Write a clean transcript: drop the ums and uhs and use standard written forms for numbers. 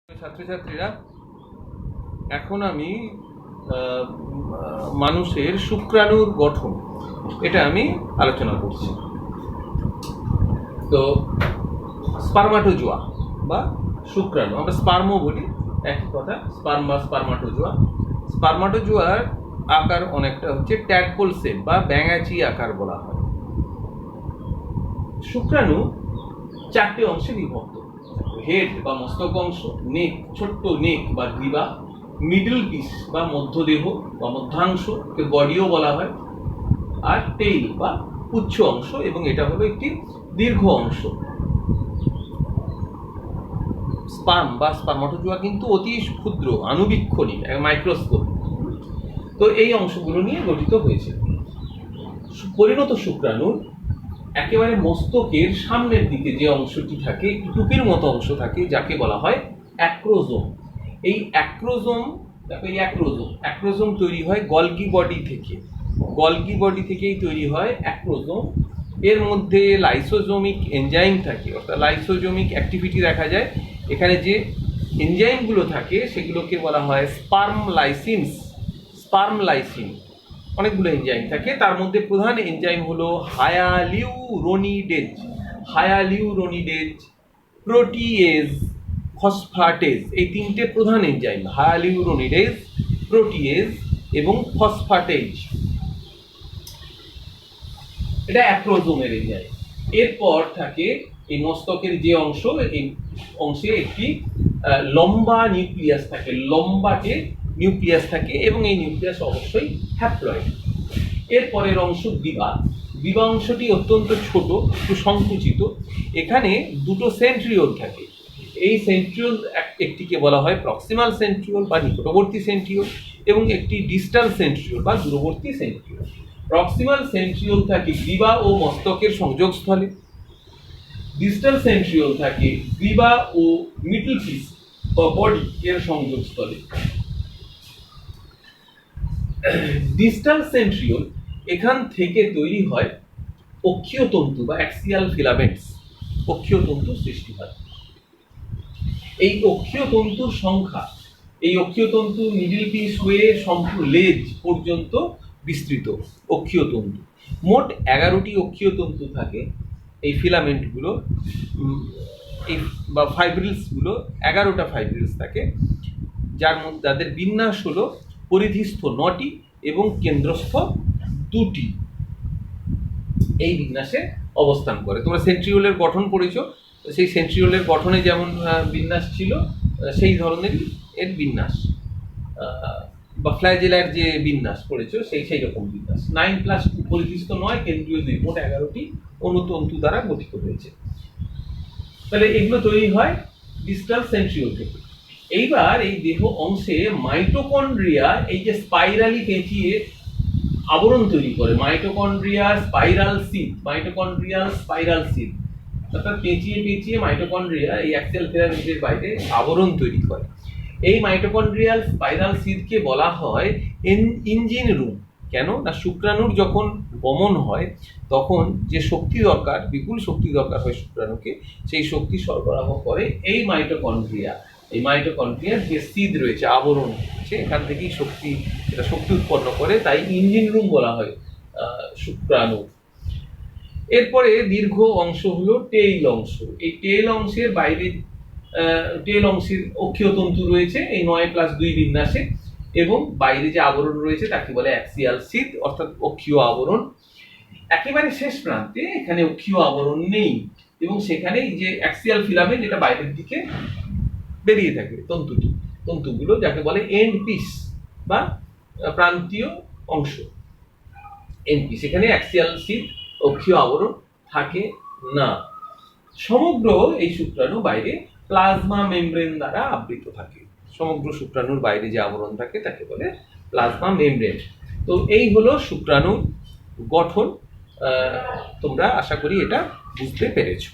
ছাত্রছাত্রীরা, এখন আমি মানুষের শুক্রাণুর গঠন এটা আমি আলোচনা করছি। তো স্পার্মাটোজোয়া বা শুক্রাণু, আমরা স্পার্মও বলি, একই কথা, স্পার্ম বা স্পার্মাটোজোয়া। স্পার্মাটোজোয়ার আকার অনেকটা হচ্ছে ট্যাডপোল শেপ বা ব্যাঙাচি আকার বলা হয়। শুক্রাণু চারটে অংশে বিভক্ত: হেড বা মস্তক অংশ, নেক ছোট্ট নেক বা গ্রীবা, মিডল পিস বা মধ্যদেহ বা মধ্যাংশ, বডিও বলা হয়, আর টেইল বা পুচ্ছ অংশ, এবং এটা হলো একটি দীর্ঘ অংশ। স্পার্ম বা স্পার্মাটোজোয়া কিন্তু অতি ক্ষুদ্র, আণুবীক্ষণিক, মাইক্রোস্কোপ। তো এই অংশগুলো নিয়ে গঠিত হয়েছে। পরিণত শুক্রাণুর একেবারে মস্তকের সামনের দিকে যে অংশটি থাকে, টুপির মতো অংশ থাকে, যাকে বলা হয় অ্যাক্রোজোম। এই অ্যাক্রোজোম তৈরি হয় গলগি বডি থেকে। গলগি বডি থেকেই তৈরি হয় অ্যাক্রোজোম। এর মধ্যে লাইসোজোমিক এনজাইম থাকে, অর্থাৎ লাইসোজোমিক অ্যাক্টিভিটি দেখা যায়। এখানে যে এনজাইমগুলো থাকে সেগুলোকে বলা হয় স্পার্ম লাইসিন। অনেকগুলো এনজাইম থাকে, তার মধ্যে প্রধান এনজাইম হলো হায়ালিউরোনিডেজ, প্রোটিয়েজ, ফসফাটেজ। এই তিনটে প্রধান এনজাইম, হায়ালিউরোনিডেজ, প্রোটিয়েজ এবং ফসফাটেজ। এটা অ্যাক্রোজোমের এনজাইম। এরপর থাকে এই মস্তকের যে অংশ, এই অংশে একটি লম্বা নিউক্লিয়াস থাকে, এবং এই নিউক্লিয়াস অবশ্যই হ্যাপ্লয়েড। এরপরের অংশ গ্রীবা অংশটি অত্যন্ত ছোট, একটু সংকুচিত। এখানে দুটো সেন্ট্রিওল থাকে। এই সেন্ট্রিওল, একটিকে বলা হয় প্রক্সিমাল সেন্ট্রিওল বা নিকটবর্তী সেন্ট্রিওল, এবং একটি ডিস্টাল সেন্ট্রিওল বা দূরবর্তী সেন্ট্রিওল। প্রক্সিমাল সেন্ট্রিওল থাকে গ্রীবা ও মস্তকের সংযোগস্থলে। ডিস্টাল সেন্ট্রিওল থাকে গ্রীবা ও মিডল পিস বা বডি এর সংযোগস্থলে। ডিস্টাল সেন্ট্রিওল, এখান থেকে তৈরি হয় অক্ষীয় তন্তু বা অ্যাক্সিয়াল ফিলামেন্টস। অক্ষীয় তন্তু সৃষ্টি হয়। এই অক্ষীয় তন্তুর সংখ্যা, এই অক্ষীয় তন্তু মিডল পিস হয়ে সম্পূর্ণ লেজ পর্যন্ত বিস্তৃত অক্ষীয় তন্তু। মোট 11টি অক্ষীয় তন্তু থাকে। এই ফিলামেন্টগুলো এই বা ফাইব্রিলসগুলো, 11টা ফাইব্রিলস থাকে, যাদের বিন্যাস হলো পরিধিস্থ 9টি এবং কেন্দ্রস্থ 2টি। এই বিন্যাসে অবস্থান করে। তোমরা সেন্ট্রিওলের গঠন পড়েছো, সেই সেন্ট্রিওলের গঠনে যেমন বিন্যাস ছিল, সেই ধরনেরই এর বিন্যাস, বা ফ্ল্যাজেলার যে বিন্যাস পড়েছো সেই রকম বিন্যাস। 9+2, পরিধিস্থ 9, কেন্দ্রীয় 2, মোট 11টি অনুতন্তু দ্বারা গঠিত হয়েছে। তাহলে এগুলো তৈরি হয় ডিস্টাল সেন্ট্রিওল থেকে। এইবার এই দেহ অংশে মাইটোকন্ড্রিয়া, এই যে স্পাইরালি পেঁচিয়ে আবরণ তৈরি করে, মাইটোকন্ড্রিয়াল স্পাইরাল সিদ, অর্থাৎ পেঁচিয়ে মাইটোকন্ড্রিয়া এই অ্যাক্সিয়াল ফিলামেন্টের বাইরে আবরণ তৈরি করে। এই মাইটোকন্ড্রিয়াল স্পাইরাল সিদকে বলা হয় ইঞ্জিন রুম। কেন না, শুক্রাণুর যখন গমন হয় তখন যে শক্তি দরকার, বিপুল শক্তি দরকার হয় শুক্রাণুকে, সেই শক্তি সরবরাহ করে এই মাইটোকন্ড্রিয়া। এই মাইটোকন্ড্রিয়ার যে সিদ রয়েছে, আবরণ রয়েছে, এখান থেকেই শক্তি উৎপন্ন করে, তাই ইঞ্জিন রুম বলা হয় শুক্রাণু। এরপরে দীর্ঘ অংশ হলো টেইল অংশ। এই টেইল অংশের বাইরে, টেইল অংশের অক্ষীয় তন্তু রয়েছে এই 9+2 বিন্যাসে, এবং বাইরে যে আবরণ রয়েছে তাকে বলে অ্যাক্সিয়াল সিদ, অর্থাৎ অক্ষীয় আবরণ। একেবারে শেষ প্রান্তে এখানে অক্ষীয় আবরণ নেই, এবং সেখানে এই যে অ্যাক্সিয়াল ফিলামেন্ট, এটা বাইরের দিকে বেরিয়ে থাকে তন্তুগুলো, যাকে বলে এন্ড পিস বা প্রান্তীয় অংশ। এন্ড পিস, এখানে অ্যাক্সিয়াল সিদ, অক্ষীয় আবরণ থাকে না। সমগ্র এই শুক্রাণু বাইরে প্লাজমা মেমব্রেন দ্বারা আবৃত থাকে। সমগ্র শুক্রাণুর বাইরে যে আবরণ থাকে তাকে বলে প্লাজমা মেমব্রেন। তো এই হলো শুক্রাণুর গঠন। তোমরা আশা করি এটা বুঝতে পেরেছো।